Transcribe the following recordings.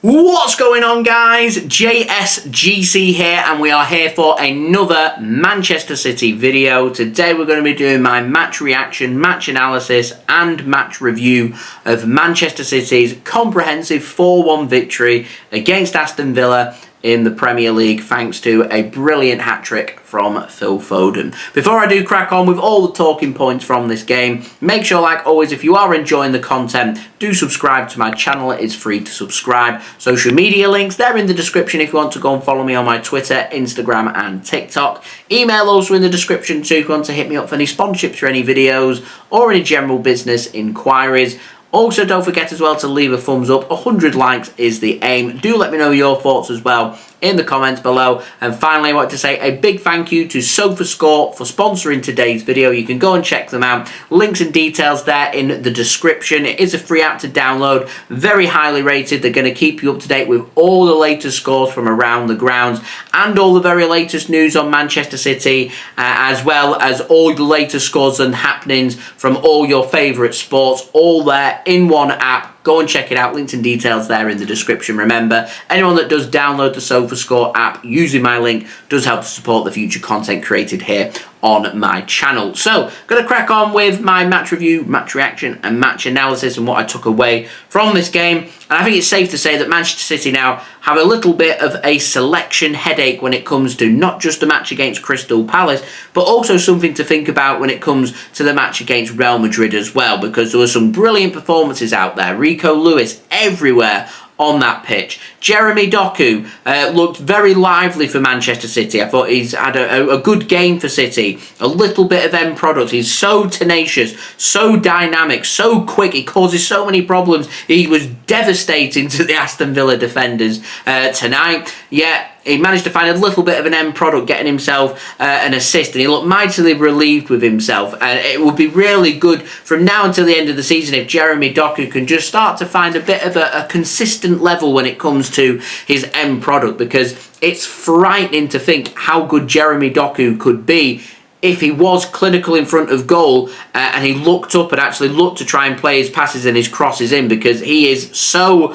What's going on, guys? JSGC here, and we are here for another Manchester City video. Today we're going to be doing my match reaction, match analysis and match review of Manchester City's comprehensive 4-1 victory against Aston Villa in the Premier League, thanks to a brilliant hat-trick from Phil Foden. Before I do crack on with all the talking points from this game, make sure, like always, if you are enjoying the content, do subscribe to my channel. It is free to subscribe. Social media links, they're in the description if you want to go and follow me on my Twitter, Instagram and TikTok. Email also in the description too if you want to hit me up for any sponsorships for any videos or any general business inquiries. Also, don't forget as well to leave a thumbs up. 100 likes is the aim. Do let me know your thoughts as well in the comments below. And finally, I want to say a big thank you to SofaScore for sponsoring today's video. You can go and check them out. Links and details there in the description. It is a free app to download. Very highly rated. They're going to keep you up to date with all the latest scores from around the grounds and all the very latest news on Manchester City, as well as all the latest scores and happenings from all your favourite sports, all there in one app. Go and check it out. Links and details there in the description. Remember, anyone that does download the SofaScore app using my link does help to support the future content created here on my channel. So, going to crack on with my match review, match reaction and match analysis and what I took away from this game. And I think it's safe to say that Manchester City now have a little bit of a selection headache when it comes to not just the match against Crystal Palace, but also something to think about when it comes to the match against Real Madrid as well, because there were some brilliant performances out there. Rico Lewis everywhere on that pitch. Jeremy Doku looked very lively for Manchester City. I thought he's had a good game for City. A little bit of end product. He's so tenacious, so dynamic, so quick. He causes so many problems. He was devastating to the Aston Villa defenders tonight. Yet he managed to find a little bit of an end product, getting himself an assist, and he looked mightily relieved with himself. And it would be really good from now until the end of the season if Jeremy Doku can just start to find a bit of a consistent level when it comes to his end product, because it's frightening to think how good Jeremy Doku could be if he was clinical in front of goal and he looked up and actually looked to try and play his passes and his crosses in, because he is so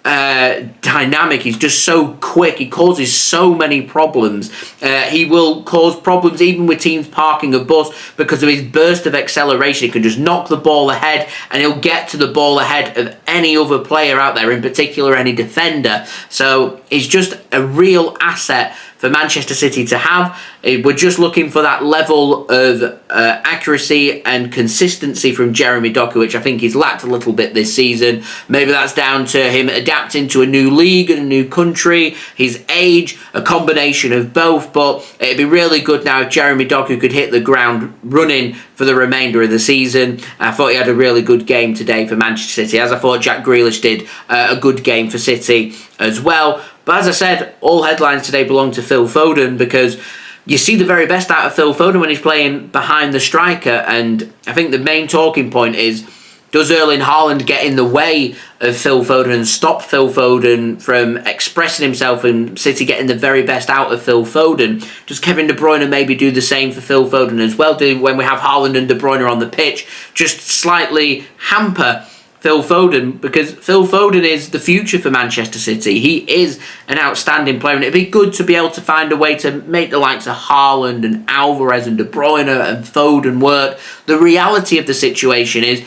dynamic. He's just so quick. He causes so many problems. He will cause problems even with teams parking a bus because of his burst of acceleration. He can just knock the ball ahead and he'll get to the ball ahead of any other player out there, in particular any defender. So he's just a real asset for Manchester City to have. We're just looking for that level of accuracy and consistency from Jeremy Doku, which I think he's lacked a little bit this season. Maybe that's down to him adapting to a new league and a new country, his age, a combination of both. But it'd be really good now if Jeremy Doku could hit the ground running for the remainder of the season. I thought he had a really good game today for Manchester City, as I thought Jack Grealish did a good game for City as well. But as I said, all headlines today belong to Phil Foden, because you see the very best out of Phil Foden when he's playing behind the striker. And I think the main talking point is, does Erling Haaland get in the way of Phil Foden and stop Phil Foden from expressing himself and City getting the very best out of Phil Foden? Does Kevin De Bruyne maybe do the same for Phil Foden as well? Do, when we have Haaland and De Bruyne on the pitch, just slightly hamper Phil Foden? Because Phil Foden is the future for Manchester City. He is an outstanding player, and it'd be good to be able to find a way to make the likes of Haaland and Alvarez and De Bruyne and Foden work. The reality of the situation is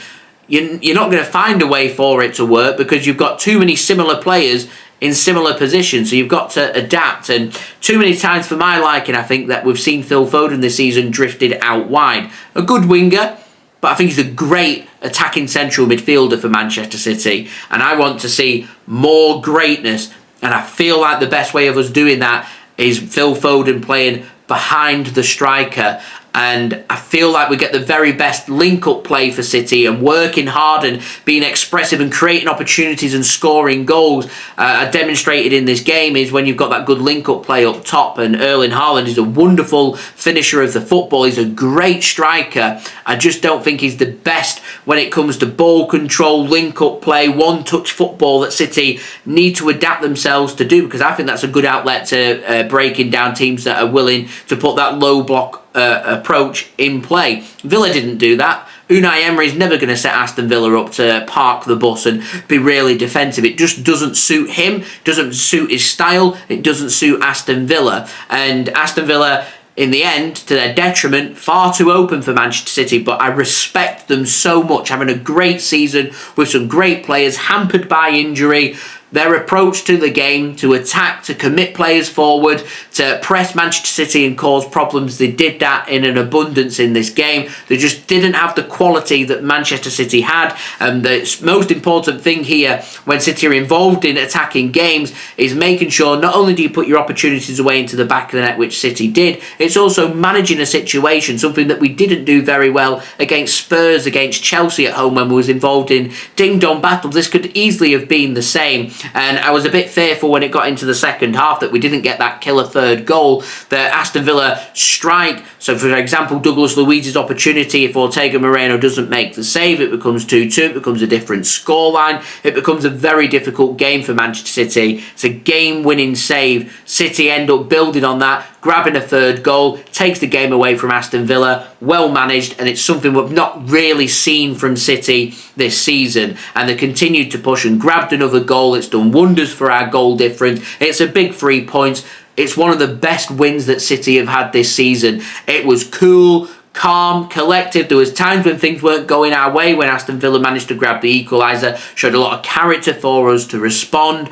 you're not going to find a way for it to work, because you've got too many similar players in similar positions, so you've got to adapt. And too many times for my liking, I think that we've seen Phil Foden this season drifted out wide. A good winger, but I think he's a great attacking central midfielder for Manchester City. And I want to see more greatness. And I feel like the best way of us doing that is Phil Foden playing behind the striker. And I feel like we get the very best link-up play for City, and working hard and being expressive and creating opportunities and scoring goals. Demonstrated in this game is when you've got that good link-up play up top, and Erling Haaland is a wonderful finisher of the football. He's a great striker. I just don't think he's the best when it comes to ball control, link-up play, one-touch football that City need to adapt themselves to do, because I think that's a good outlet to breaking down teams that are willing to put that low block approach in play. Villa didn't do that. Unai Emery is never going to set Aston Villa up to park the bus and be really defensive. It just doesn't suit him, doesn't suit his style, it doesn't suit Aston Villa. And Aston Villa, in the end, to their detriment, far too open for Manchester City, but I respect them so much, having a great season with some great players, hampered by injury. Their approach to the game, to attack, to commit players forward, to press Manchester City and cause problems, they did that in an abundance in this game. They just didn't have the quality that Manchester City had. And the most important thing here, when City are involved in attacking games, is making sure not only do you put your opportunities away into the back of the net, which City did, it's also managing a situation, something that we didn't do very well against Spurs, against Chelsea at home when we was involved in ding-dong battles. This could easily have been the same. And I was a bit fearful when it got into the second half that we didn't get that killer third goal, that Aston Villa strike. So, for example, Douglas Luiz's opportunity, if Ortega-Moreno doesn't make the save, it becomes 2-2, it becomes a different scoreline. It becomes a very difficult game for Manchester City. It's a game-winning save. City end up building on that, grabbing a third goal, takes the game away from Aston Villa. Well managed, and it's something we've not really seen from City this season. And they continued to push and grabbed another goal. It's done wonders for our goal difference. It's a big 3 points. It's one of the best wins that City have had this season. It was cool, calm, collective. There was times when things weren't going our way, when Aston Villa managed to grab the equaliser, showed a lot of character for us to respond.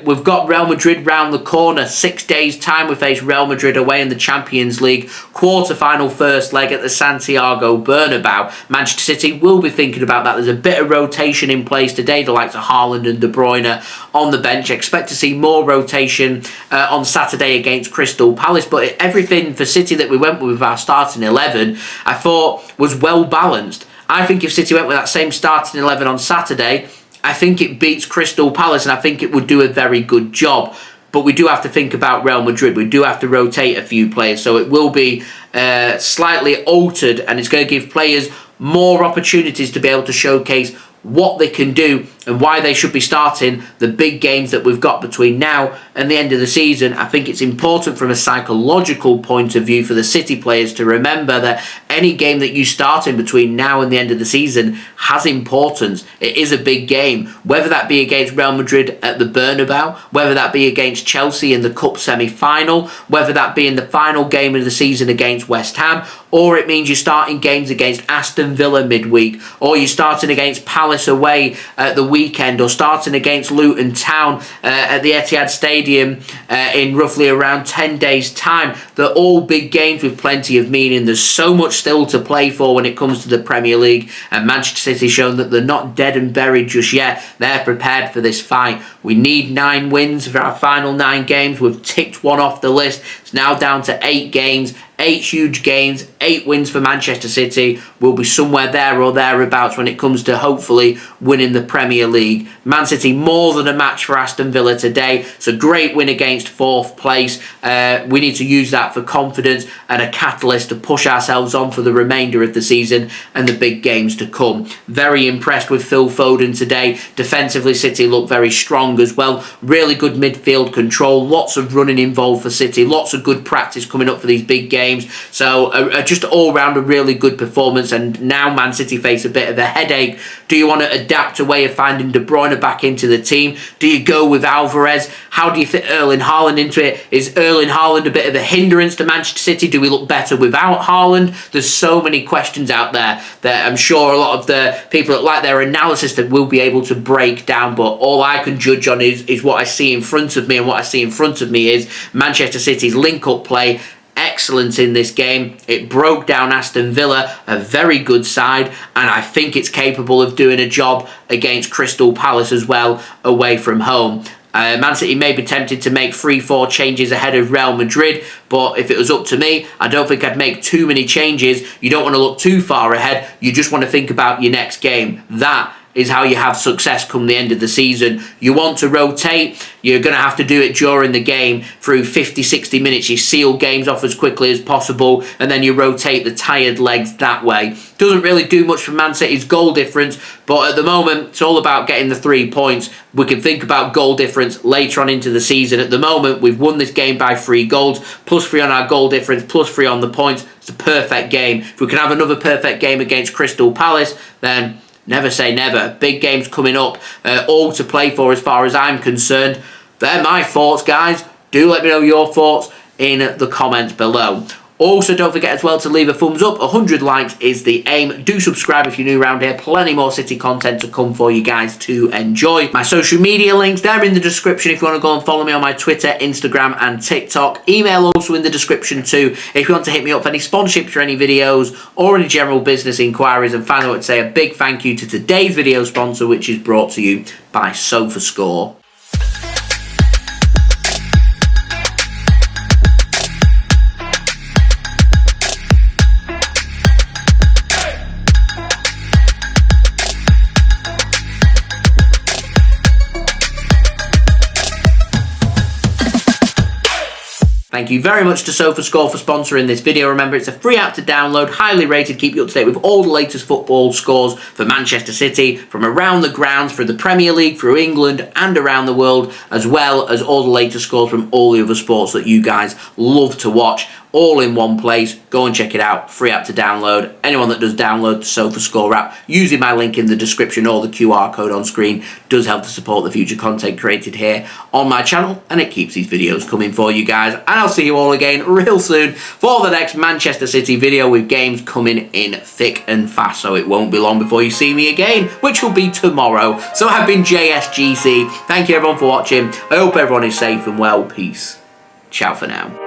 We've got Real Madrid round the corner. 6 days' time we face Real Madrid away in the Champions League quarter-final first leg at the Santiago Bernabeu. Manchester City will be thinking about that. There's a bit of rotation in place today, the likes of Haaland and De Bruyne on the bench. Expect to see more rotation on Saturday against Crystal Palace, but everything for City that we went with our starting 11 I thought was well balanced. I think if City went with that same starting 11 on Saturday, I think it beats Crystal Palace, and I think it would do a very good job. But we do have to think about Real Madrid. We do have to rotate a few players, so it will be slightly altered, and it's going to give players more opportunities to be able to showcase what they can do and why they should be starting the big games that we've got between now and the end of the season. I think it's important from a psychological point of view for the City players to remember that any game that you start in between now and the end of the season has importance. It is a big game, whether that be against Real Madrid at the Bernabeu, whether that be against Chelsea in the Cup semi-final, whether that be in the final game of the season against West Ham, or it means you're starting games against Aston Villa midweek, or you're starting against Palace away at the weekend, or starting against Luton Town at the Etihad Stadium in roughly around 10 days' time. They're all big games with plenty of meaning. There's so much still to play for when it comes to the Premier League, and Manchester City shown that they're not dead and buried just yet. They're prepared for this fight. We need 9 wins for our final 9 games. We've ticked one off the list. It's now down to 8 games. 8 huge games, 8 wins for Manchester City. We'll be somewhere there or thereabouts when it comes to hopefully winning the Premier League. Man City more than a match for Aston Villa today. It's a great win against 4th place. We need to use that for confidence and a catalyst to push ourselves on for the remainder of the season and the big games to come. Very impressed with Phil Foden today. Defensively, City look very strong as well. Really good midfield control. Lots of running involved for City. Lots of good practice coming up for these big games. So just all round a really good performance, and now Man City face a bit of a headache. Do you want to adapt a way of finding De Bruyne back into the team? Do you go with Alvarez? How do you fit Erling Haaland into it? Is Erling Haaland a bit of a hindrance to Manchester City? Do we look better without Haaland? There's so many questions out there that I'm sure a lot of the people that like their analysis that will be able to break down, but all I can judge on is what I see in front of me, and what I see in front of me is Manchester City's link-up play. Excellent in this game. It broke down Aston Villa, a very good side, and I think it's capable of doing a job against Crystal Palace as well, away from home. Man City may be tempted to make 3-4 changes ahead of Real Madrid, but if it was up to me, I don't think I'd make too many changes. You don't want to look too far ahead. You just want to think about your next game. That is how you have success come the end of the season. You want to rotate, you're going to have to do it during the game through 50, 60 minutes. You seal games off as quickly as possible, and then you rotate the tired legs that way. Doesn't really do much for Man City's goal difference, but at the moment, it's all about getting the 3 points. We can think about goal difference later on into the season. At the moment, we've won this game by 3 goals, +3 on our goal difference, +3 on the points. It's a perfect game. If we can have another perfect game against Crystal Palace, then never say never. Big games coming up, all to play for as far as I'm concerned. They're my thoughts, guys. Do let me know your thoughts in the comments below. Also, don't forget as well to leave a thumbs up. 100 likes is the aim. Do subscribe if you're new around here. Plenty more City content to come for you guys to enjoy. My social media links, they're in the description if you want to go and follow me on my Twitter, Instagram and TikTok. Email also in the description too if you want to hit me up for any sponsorships for any videos or any general business inquiries. And finally, I would say a big thank you to today's video sponsor, which is brought to you by SofaScore. Thank you very much to SofaScore for sponsoring this video. Remember, it's a free app to download, highly rated, keep you up to date with all the latest football scores for Manchester City, from around the grounds, through the Premier League, through England and around the world, as well as all the latest scores from all the other sports that you guys love to watch. All in one place. Go and check it out. Free app to download. Anyone that does download the SofaScore app using my link in the description or the QR code on screen does help to support the future content created here on my channel, and it keeps these videos coming for you guys. And I'll see you all again real soon for the next Manchester City video, with games coming in thick and fast, so it won't be long before you see me again, which will be tomorrow. So I've been JSGC. Thank you everyone for watching. I hope everyone is safe and well. Peace. Ciao for now.